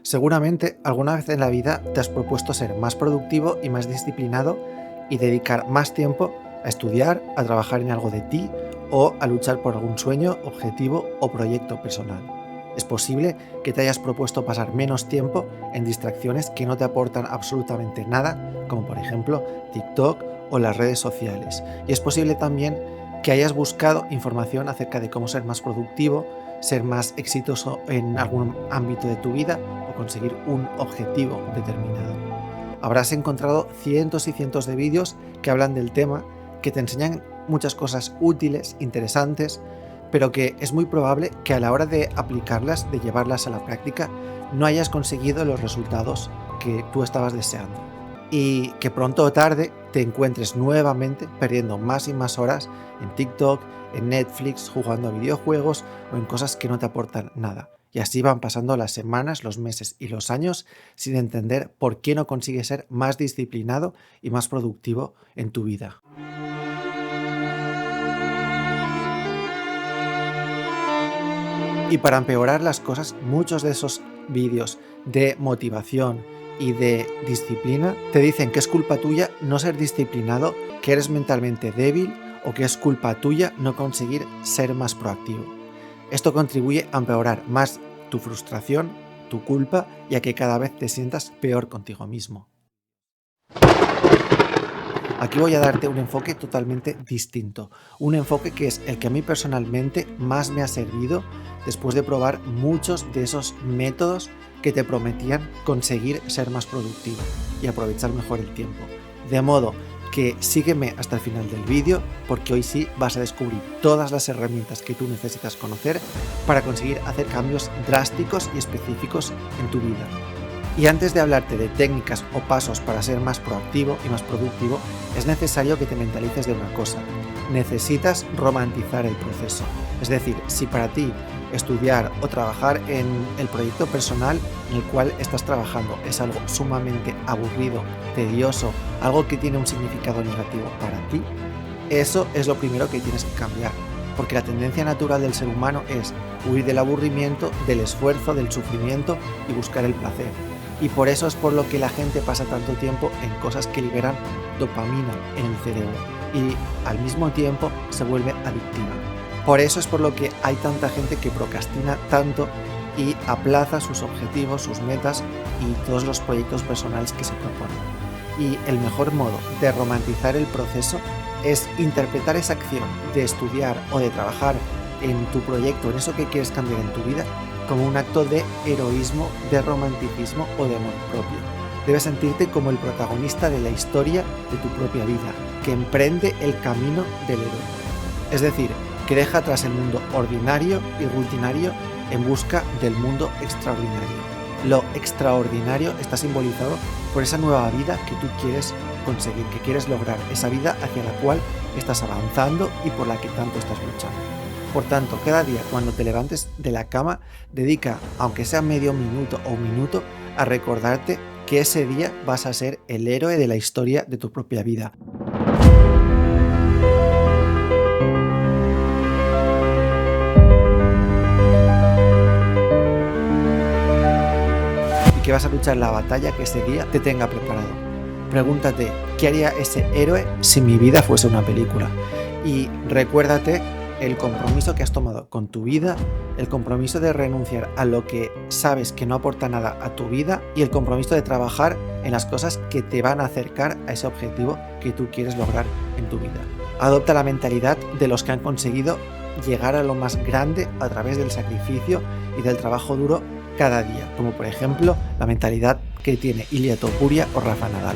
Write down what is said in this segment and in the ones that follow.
Seguramente alguna vez en la vida te has propuesto ser más productivo y más disciplinado y dedicar más tiempo a estudiar, a trabajar en algo de ti o a luchar por algún sueño, objetivo o proyecto personal. Es posible que te hayas propuesto pasar menos tiempo en distracciones que no te aportan absolutamente nada, como por ejemplo TikTok o las redes sociales. Y es posible también que hayas buscado información acerca de cómo ser más productivo, ser más exitoso en algún ámbito de tu vida o conseguir un objetivo determinado. Habrás encontrado cientos y cientos de vídeos que hablan del tema, que te enseñan muchas cosas útiles, interesantes, pero que es muy probable que a la hora de aplicarlas, de llevarlas a la práctica, no hayas conseguido los resultados que tú estabas deseando. Y que pronto o tarde te encuentres nuevamente perdiendo más y más horas en TikTok, en Netflix, jugando a videojuegos o en cosas que no te aportan nada. Y así van pasando las semanas, los meses y los años sin entender por qué no consigues ser más disciplinado y más productivo en tu vida. Y para empeorar las cosas, muchos de esos vídeos de motivación y de disciplina te dicen que es culpa tuya no ser disciplinado, que eres mentalmente débil o que es culpa tuya no conseguir ser más proactivo. Esto contribuye a empeorar más tu frustración, tu culpa y a que cada vez te sientas peor contigo mismo. Aquí voy a darte un enfoque totalmente distinto, un enfoque que es el que a mí personalmente más me ha servido después de probar muchos de esos métodos que te prometían conseguir ser más productivo y aprovechar mejor el tiempo. De modo que sígueme hasta el final del vídeo porque hoy sí vas a descubrir todas las herramientas que tú necesitas conocer para conseguir hacer cambios drásticos y específicos en tu vida. Y antes de hablarte de técnicas o pasos para ser más proactivo y más productivo, es necesario que te mentalices de una cosa. Necesitas romantizar el proceso. Es decir, si para ti estudiar o trabajar en el proyecto personal en el cual estás trabajando es algo sumamente aburrido, tedioso, algo que tiene un significado negativo para ti, eso es lo primero que tienes que cambiar. Porque la tendencia natural del ser humano es huir del aburrimiento, del esfuerzo, del sufrimiento y buscar el placer. Y por eso es por lo que la gente pasa tanto tiempo en cosas que liberan dopamina en el cerebro y al mismo tiempo se vuelve adictiva. Por eso es por lo que hay tanta gente que procrastina tanto y aplaza sus objetivos, sus metas y todos los proyectos personales que se proponen. Y el mejor modo de romantizar el proceso es interpretar esa acción de estudiar o de trabajar en tu proyecto, en eso que quieres cambiar en tu vida, como un acto de heroísmo, de romanticismo o de amor propio. Debes sentirte como el protagonista de la historia de tu propia vida, que emprende el camino del héroe. Es decir, que deja atrás el mundo ordinario y rutinario en busca del mundo extraordinario. Lo extraordinario está simbolizado por esa nueva vida que tú quieres conseguir, que quieres lograr, esa vida hacia la cual estás avanzando y por la que tanto estás luchando. Por tanto, cada día cuando te levantes de la cama, dedica, aunque sea medio minuto o un minuto, a recordarte que ese día vas a ser el héroe de la historia de tu propia vida. Y que vas a luchar la batalla que ese día te tenga preparado. Pregúntate, ¿qué haría ese héroe si mi vida fuese una película? Y recuérdate el compromiso que has tomado con tu vida, el compromiso de renunciar a lo que sabes que no aporta nada a tu vida y el compromiso de trabajar en las cosas que te van a acercar a ese objetivo que tú quieres lograr en tu vida. Adopta la mentalidad de los que han conseguido llegar a lo más grande a través del sacrificio y del trabajo duro cada día, como por ejemplo la mentalidad que tiene Ilia Topuria o Rafa Nadal.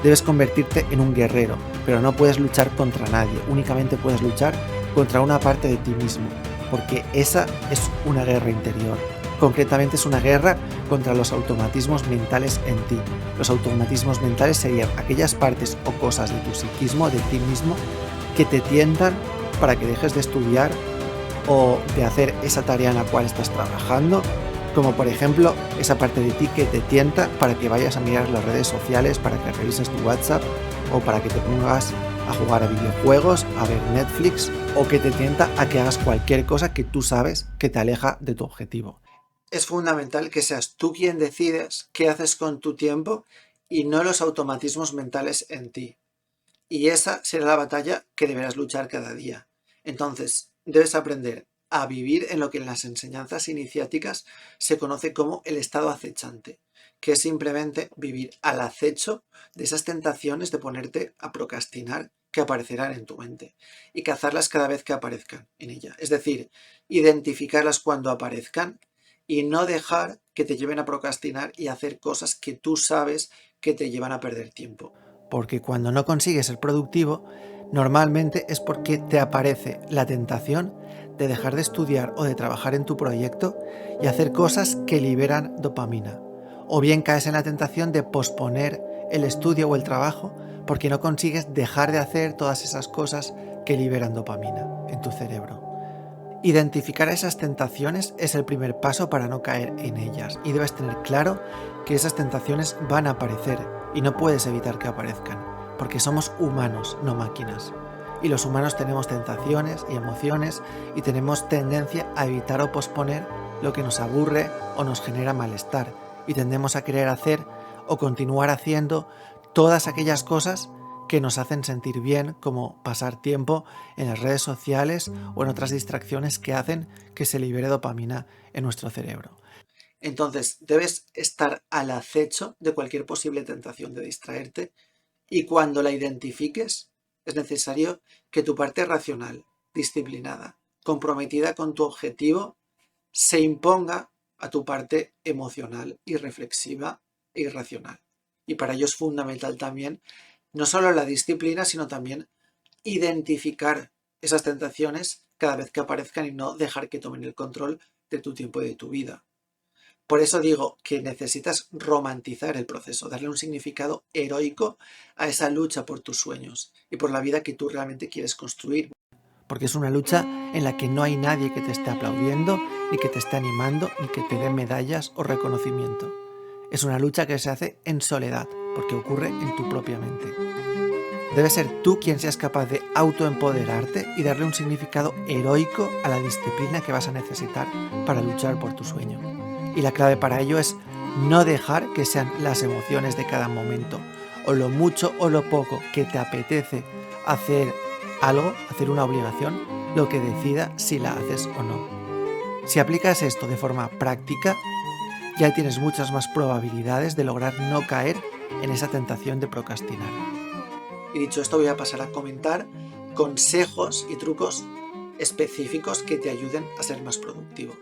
Debes convertirte en un guerrero, pero no puedes luchar contra nadie, únicamente puedes luchar contra una parte de ti mismo, porque esa es una guerra interior. Concretamente es una guerra contra los automatismos mentales en ti. Los automatismos mentales serían aquellas partes o cosas de tu psiquismo, de ti mismo, que te tientan para que dejes de estudiar o de hacer esa tarea en la cual estás trabajando, como por ejemplo esa parte de ti que te tienta para que vayas a mirar las redes sociales, para que revises tu WhatsApp o para que te pongas a jugar a videojuegos, a ver Netflix o que te tienta a que hagas cualquier cosa que tú sabes que te aleja de tu objetivo. Es fundamental que seas tú quien decides qué haces con tu tiempo y no los automatismos mentales en ti. Y esa será la batalla que deberás luchar cada día. Entonces, debes aprender a vivir en lo que en las enseñanzas iniciáticas se conoce como el estado acechante, que es simplemente vivir al acecho de esas tentaciones de ponerte a procrastinar que aparecerán en tu mente y cazarlas cada vez que aparezcan en ella. Es decir, identificarlas cuando aparezcan y no dejar que te lleven a procrastinar y hacer cosas que tú sabes que te llevan a perder tiempo. Porque cuando no consigues ser productivo, normalmente es porque te aparece la tentación de dejar de estudiar o de trabajar en tu proyecto y hacer cosas que liberan dopamina. O bien caes en la tentación de posponer el estudio o el trabajo porque no consigues dejar de hacer todas esas cosas que liberan dopamina en tu cerebro. Identificar esas tentaciones es el primer paso para no caer en ellas y debes tener claro que esas tentaciones van a aparecer y no puedes evitar que aparezcan, porque somos humanos, no máquinas. Y los humanos tenemos tentaciones y emociones y tenemos tendencia a evitar o posponer lo que nos aburre o nos genera malestar y tendemos a querer hacer o continuar haciendo todas aquellas cosas que nos hacen sentir bien, como pasar tiempo en las redes sociales o en otras distracciones que hacen que se libere dopamina en nuestro cerebro. Entonces, debes estar al acecho de cualquier posible tentación de distraerte y cuando la identifiques, es necesario que tu parte racional, disciplinada, comprometida con tu objetivo, se imponga a tu parte emocional y reflexiva e irracional. Y para ello es fundamental también no solo la disciplina, sino también identificar esas tentaciones cada vez que aparezcan y no dejar que tomen el control de tu tiempo y de tu vida. Por eso digo que necesitas romantizar el proceso, darle un significado heroico a esa lucha por tus sueños y por la vida que tú realmente quieres construir. Porque es una lucha en la que no hay nadie que te esté aplaudiendo, ni que te esté animando, ni que te dé medallas o reconocimiento. Es una lucha que se hace en soledad, porque ocurre en tu propia mente. Debe ser tú quien seas capaz de autoempoderarte y darle un significado heroico a la disciplina que vas a necesitar para luchar por tu sueño. Y la clave para ello es no dejar que sean las emociones de cada momento, o lo mucho o lo poco que te apetece hacer algo, hacer una obligación, lo que decida si la haces o no. Si aplicas esto de forma práctica, ya tienes muchas más probabilidades de lograr no caer en esa tentación de procrastinar. Y dicho esto, voy a pasar a comentar consejos y trucos específicos que te ayuden a ser más productivo.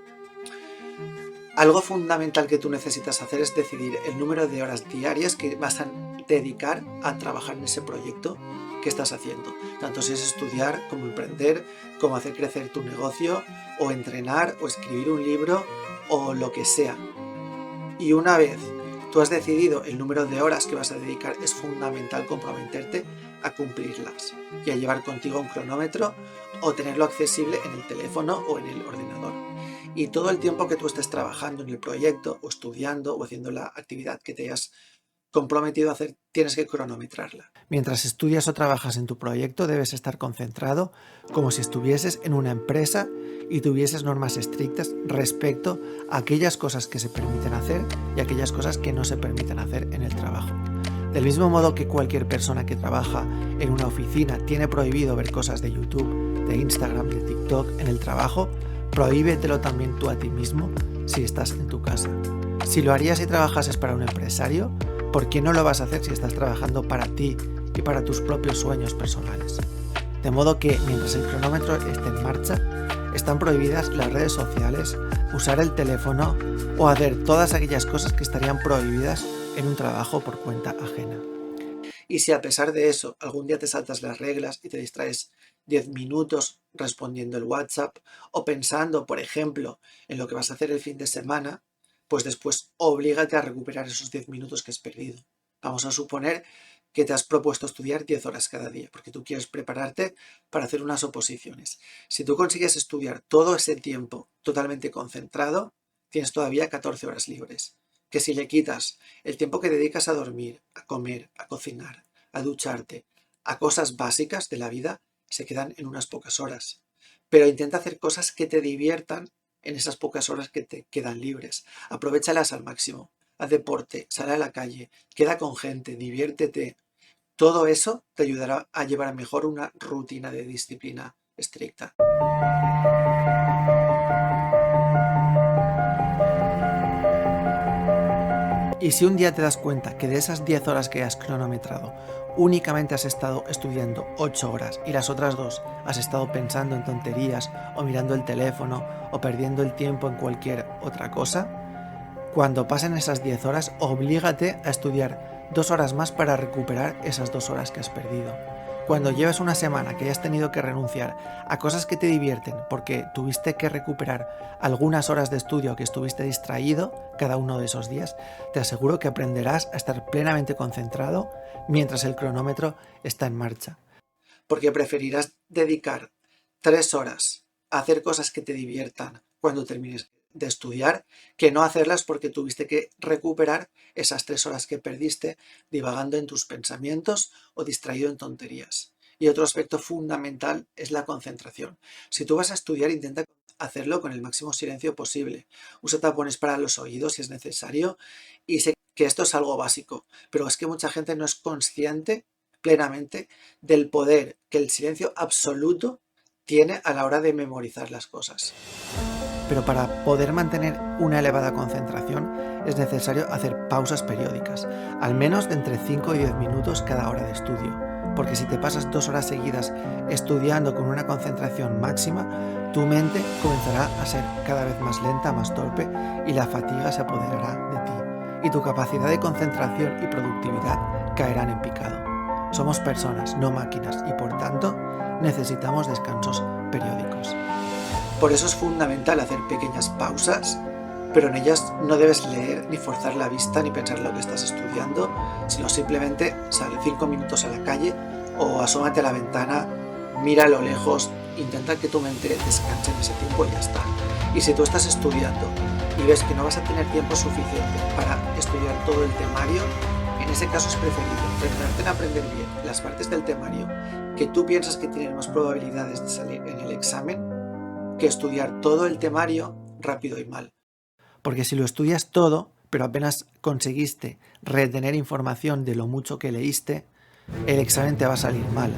Algo fundamental que tú necesitas hacer es decidir el número de horas diarias que vas a dedicar a trabajar en ese proyecto que estás haciendo. Tanto si es estudiar, como emprender, como hacer crecer tu negocio, o entrenar, o escribir un libro, o lo que sea. Y una vez tú has decidido el número de horas que vas a dedicar, es fundamental comprometerte a cumplirlas y a llevar contigo un cronómetro o tenerlo accesible en el teléfono o en el ordenador. Y todo el tiempo que tú estés trabajando en el proyecto o estudiando o haciendo la actividad que te hayas comprometido a hacer, tienes que cronometrarla. Mientras estudias o trabajas en tu proyecto, debes estar concentrado como si estuvieses en una empresa y tuvieses normas estrictas respecto a aquellas cosas que se permiten hacer y aquellas cosas que no se permiten hacer en el trabajo. Del mismo modo que cualquier persona que trabaja en una oficina tiene prohibido ver cosas de YouTube, de Instagram, de TikTok en el trabajo, prohíbetelo también tú a ti mismo si estás en tu casa. Si lo harías si trabajases para un empresario, ¿por qué no lo vas a hacer si estás trabajando para ti y para tus propios sueños personales? De modo que mientras el cronómetro esté en marcha, están prohibidas las redes sociales, usar el teléfono o hacer todas aquellas cosas que estarían prohibidas en un trabajo por cuenta ajena. Y si a pesar de eso algún día te saltas las reglas y te distraes 10 minutos respondiendo el WhatsApp o pensando, por ejemplo, en lo que vas a hacer el fin de semana, pues después oblígate a recuperar esos 10 minutos que has perdido. Vamos a suponer que te has propuesto estudiar 10 horas cada día, porque tú quieres prepararte para hacer unas oposiciones. Si tú consigues estudiar todo ese tiempo totalmente concentrado, tienes todavía 14 horas libres. Que si le quitas el tiempo que dedicas a dormir, a comer, a cocinar, a ducharte, a cosas básicas de la vida, se quedan en unas pocas horas. Pero intenta hacer cosas que te diviertan en esas pocas horas que te quedan libres. Aprovéchalas al máximo. Haz deporte, sal a la calle, queda con gente, diviértete. Todo eso te ayudará a llevar mejor una rutina de disciplina estricta. Y si un día te das cuenta que de esas 10 horas que has cronometrado, únicamente has estado estudiando 8 horas y las otras 2 has estado pensando en tonterías o mirando el teléfono o perdiendo el tiempo en cualquier otra cosa, cuando pasen esas 10 horas, oblígate a estudiar 2 horas más para recuperar esas 2 horas que has perdido. Cuando lleves una semana que hayas tenido que renunciar a cosas que te divierten porque tuviste que recuperar algunas horas de estudio que estuviste distraído cada uno de esos días, te aseguro que aprenderás a estar plenamente concentrado mientras el cronómetro está en marcha. Porque preferirás dedicar 3 horas a hacer cosas que te diviertan cuando termines de estudiar que no hacerlas porque tuviste que recuperar esas 3 horas que perdiste divagando en tus pensamientos o distraído en tonterías. Y otro aspecto fundamental es la concentración. Si tú vas a estudiar, intenta hacerlo con el máximo silencio posible. Usa tapones para los oídos si es necesario y sé que esto es algo básico, pero es que mucha gente no es consciente plenamente del poder que el silencio absoluto tiene a la hora de memorizar las cosas. Pero para poder mantener una elevada concentración es necesario hacer pausas periódicas, al menos de entre 5 y 10 minutos cada hora de estudio, porque si te pasas 2 horas seguidas estudiando con una concentración máxima, tu mente comenzará a ser cada vez más lenta, más torpe y la fatiga se apoderará de ti y tu capacidad de concentración y productividad caerán en picado. Somos personas, no máquinas, y por tanto necesitamos descansos periódicos. Por eso es fundamental hacer pequeñas pausas, pero en ellas no debes leer ni forzar la vista ni pensar en lo que estás estudiando, sino simplemente sale 5 minutos a la calle o asómate a la ventana, mira a lo lejos, intenta que tu mente descanse en ese tiempo y ya está. Y si tú estás estudiando y ves que no vas a tener tiempo suficiente para estudiar todo el temario, en ese caso es preferible centrarte en aprender bien las partes del temario que tú piensas que tienen más probabilidades de salir en el examen que estudiar todo el temario rápido y mal. Porque si lo estudias todo, pero apenas conseguiste retener información de lo mucho que leíste, el examen te va a salir mal.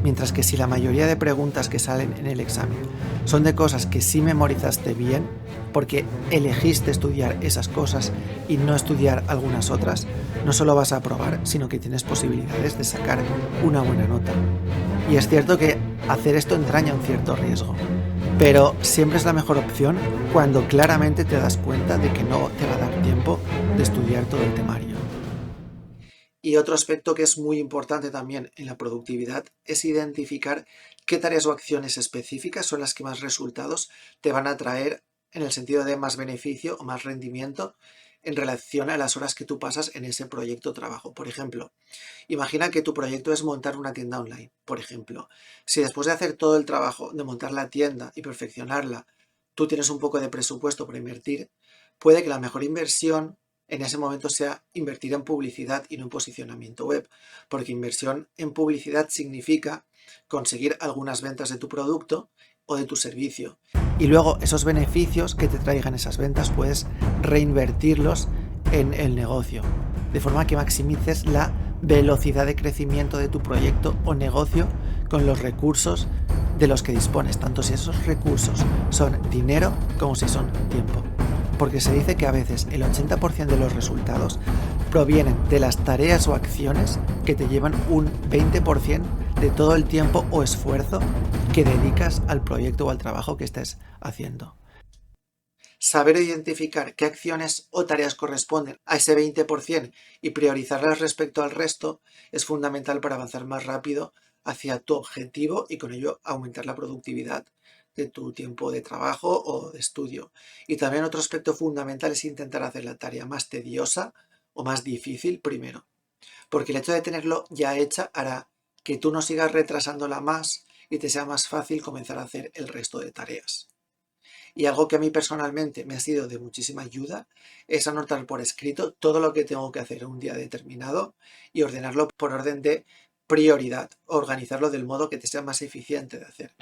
Mientras que si la mayoría de preguntas que salen en el examen son de cosas que sí memorizaste bien, porque elegiste estudiar esas cosas y no estudiar algunas otras, no solo vas a aprobar, sino que tienes posibilidades de sacar una buena nota. Y es cierto que hacer esto entraña un cierto riesgo, pero siempre es la mejor opción cuando claramente te das cuenta de que no te va a dar tiempo de estudiar todo el temario. Y otro aspecto que es muy importante también en la productividad es identificar qué tareas o acciones específicas son las que más resultados te van a traer en el sentido de más beneficio o más rendimiento en relación a las horas que tú pasas en ese proyecto o trabajo. Por ejemplo, imagina que tu proyecto es montar una tienda online. Por ejemplo, si después de hacer todo el trabajo de montar la tienda y perfeccionarla, tú tienes un poco de presupuesto para invertir, puede que la mejor inversión en ese momento sea invertir en publicidad y no en posicionamiento web, porque inversión en publicidad significa conseguir algunas ventas de tu producto o de tu servicio. Y luego esos beneficios que te traigan esas ventas puedes reinvertirlos en el negocio, de forma que maximices la velocidad de crecimiento de tu proyecto o negocio con los recursos de los que dispones, tanto si esos recursos son dinero como si son tiempo. Porque se dice que a veces el 80% de los resultados provienen de las tareas o acciones que te llevan un 20% de todo el tiempo o esfuerzo que dedicas al proyecto o al trabajo que estés haciendo. Saber identificar qué acciones o tareas corresponden a ese 20% y priorizarlas respecto al resto es fundamental para avanzar más rápido hacia tu objetivo y con ello aumentar la productividad de tu tiempo de trabajo o de estudio. Y también otro aspecto fundamental es intentar hacer la tarea más tediosa o más difícil primero, porque el hecho de tenerlo ya hecha hará que tú no sigas retrasándola más y te sea más fácil comenzar a hacer el resto de tareas. Y algo que a mí personalmente me ha sido de muchísima ayuda es anotar por escrito todo lo que tengo que hacer en un día determinado y ordenarlo por orden de prioridad, organizarlo del modo que te sea más eficiente de hacer.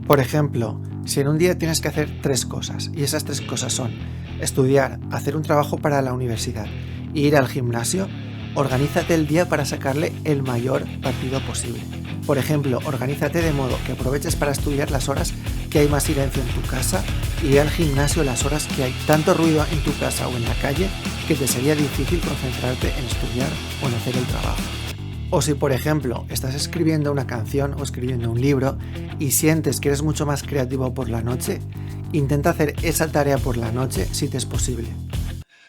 Por ejemplo, si en un día tienes que hacer 3 cosas, y esas 3 cosas son estudiar, hacer un trabajo para la universidad e ir al gimnasio, organízate el día para sacarle el mayor partido posible. Por ejemplo, organízate de modo que aproveches para estudiar las horas que hay más silencio en tu casa y ir al gimnasio las horas que hay tanto ruido en tu casa o en la calle que te sería difícil concentrarte en estudiar o en hacer el trabajo. O si, por ejemplo, estás escribiendo una canción o escribiendo un libro y sientes que eres mucho más creativo por la noche, intenta hacer esa tarea por la noche si te es posible.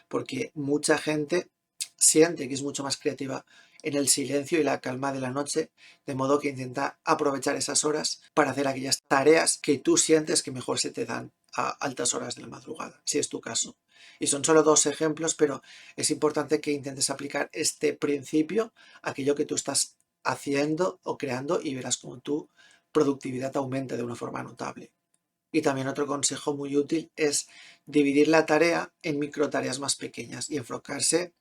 Porque mucha gente siente que es mucho más creativa en el silencio y la calma de la noche, de modo que intenta aprovechar esas horas para hacer aquellas tareas que tú sientes que mejor se te dan a altas horas de la madrugada, si es tu caso. Y son solo 2 ejemplos, pero es importante que intentes aplicar este principio a aquello que tú estás haciendo o creando y verás cómo tu productividad aumenta de una forma notable. Y también otro consejo muy útil es dividir la tarea en microtareas más pequeñas y enfocarse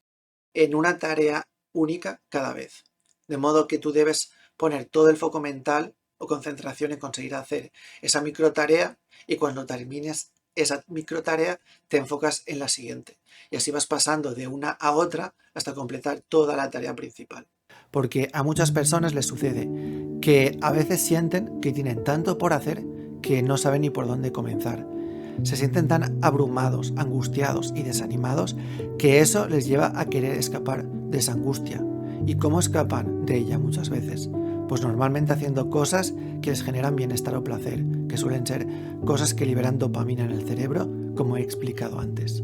en una tarea única cada vez. De modo que tú debes poner todo el foco mental o concentración en conseguir hacer esa microtarea y cuando termines esa microtarea te enfocas en la siguiente. Y así vas pasando de una a otra hasta completar toda la tarea principal. Porque a muchas personas les sucede que a veces sienten que tienen tanto por hacer que no saben ni por dónde comenzar. Se sienten tan abrumados, angustiados y desanimados que eso les lleva a querer escapar de esa angustia. ¿Y cómo escapan de ella muchas veces? Pues normalmente haciendo cosas que les generan bienestar o placer, que suelen ser cosas que liberan dopamina en el cerebro, como he explicado antes.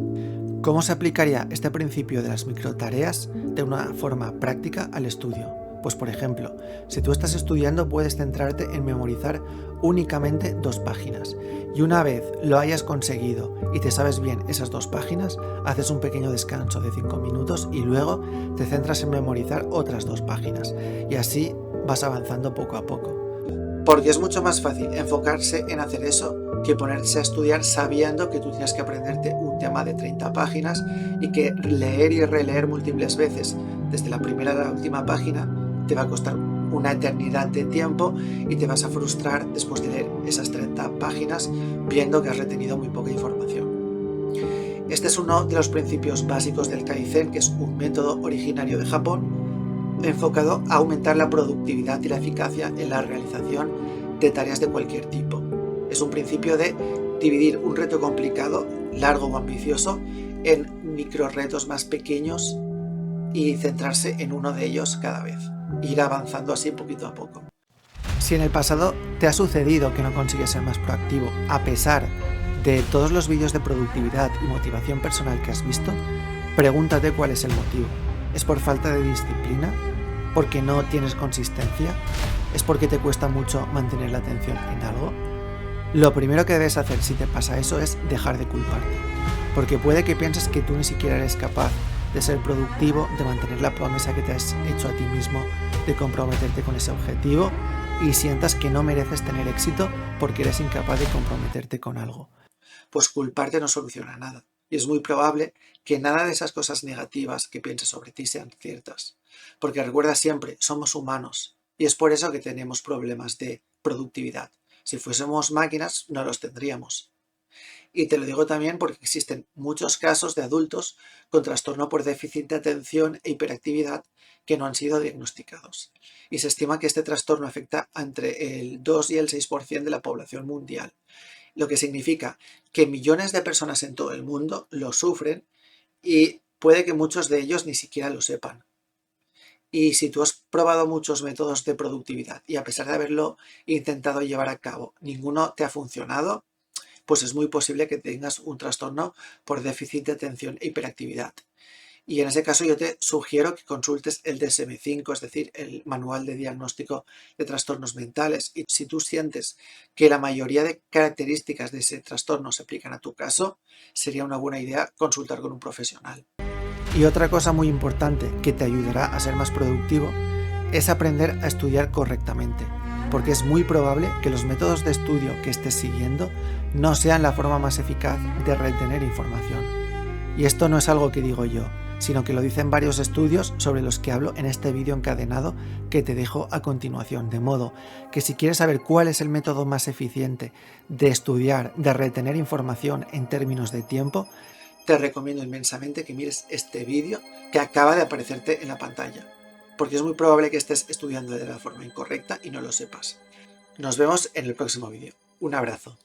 ¿Cómo se aplicaría este principio de las microtareas de una forma práctica al estudio? Pues por ejemplo, si tú estás estudiando puedes centrarte en memorizar únicamente 2 páginas y una vez lo hayas conseguido y te sabes bien esas 2 páginas, haces un pequeño descanso de 5 minutos y luego te centras en memorizar otras 2 páginas y así vas avanzando poco a poco. Porque es mucho más fácil enfocarse en hacer eso que ponerse a estudiar sabiendo que tú tienes que aprenderte un tema de 30 páginas y que leer y releer múltiples veces desde la primera a la última página te va a costar una eternidad de tiempo y te vas a frustrar después de leer esas 30 páginas viendo que has retenido muy poca información. Este es uno de los principios básicos del Kaizen, que es un método originario de Japón enfocado a aumentar la productividad y la eficacia en la realización de tareas de cualquier tipo. Es un principio de dividir un reto complicado, largo o ambicioso, en micro retos más pequeños y centrarse en uno de ellos cada vez. Ir avanzando así poquito a poco. Si en el pasado te ha sucedido que no consigues ser más proactivo a pesar de todos los vídeos de productividad y motivación personal que has visto, pregúntate cuál es el motivo. ¿Es por falta de disciplina? ¿Porque no tienes consistencia? ¿Es porque te cuesta mucho mantener la atención en algo? Lo primero que debes hacer si te pasa eso es dejar de culparte, porque puede que pienses que tú ni siquiera eres capaz de ser productivo, de mantener la promesa que te has hecho a ti mismo, de comprometerte con ese objetivo y sientas que no mereces tener éxito porque eres incapaz de comprometerte con algo. Pues culparte no soluciona nada y es muy probable que nada de esas cosas negativas que pienses sobre ti sean ciertas, porque recuerda siempre, somos humanos y es por eso que tenemos problemas de productividad. Si fuésemos máquinas no los tendríamos. Y te lo digo también porque existen muchos casos de adultos con trastorno por déficit de atención e hiperactividad que no han sido diagnosticados. Y se estima que este trastorno afecta entre el 2 y el 6% de la población mundial, lo que significa que millones de personas en todo el mundo lo sufren y puede que muchos de ellos ni siquiera lo sepan. Y si tú has probado muchos métodos de productividad y a pesar de haberlo intentado llevar a cabo, ninguno te ha funcionado, pues es muy posible que tengas un trastorno por déficit de atención e hiperactividad. Y en ese caso yo te sugiero que consultes el DSM-5, es decir, el Manual de Diagnóstico de Trastornos Mentales. Y si tú sientes que la mayoría de características de ese trastorno se aplican a tu caso, sería una buena idea consultar con un profesional. Y otra cosa muy importante que te ayudará a ser más productivo es aprender a estudiar correctamente, porque es muy probable que los métodos de estudio que estés siguiendo no sean la forma más eficaz de retener información. Y esto no es algo que digo yo, sino que lo dicen varios estudios sobre los que hablo en este vídeo encadenado que te dejo a continuación. De modo que si quieres saber cuál es el método más eficiente de estudiar, de retener información en términos de tiempo, te recomiendo inmensamente que mires este vídeo que acaba de aparecerte en la pantalla, porque es muy probable que estés estudiando de la forma incorrecta y no lo sepas. Nos vemos en el próximo vídeo. Un abrazo.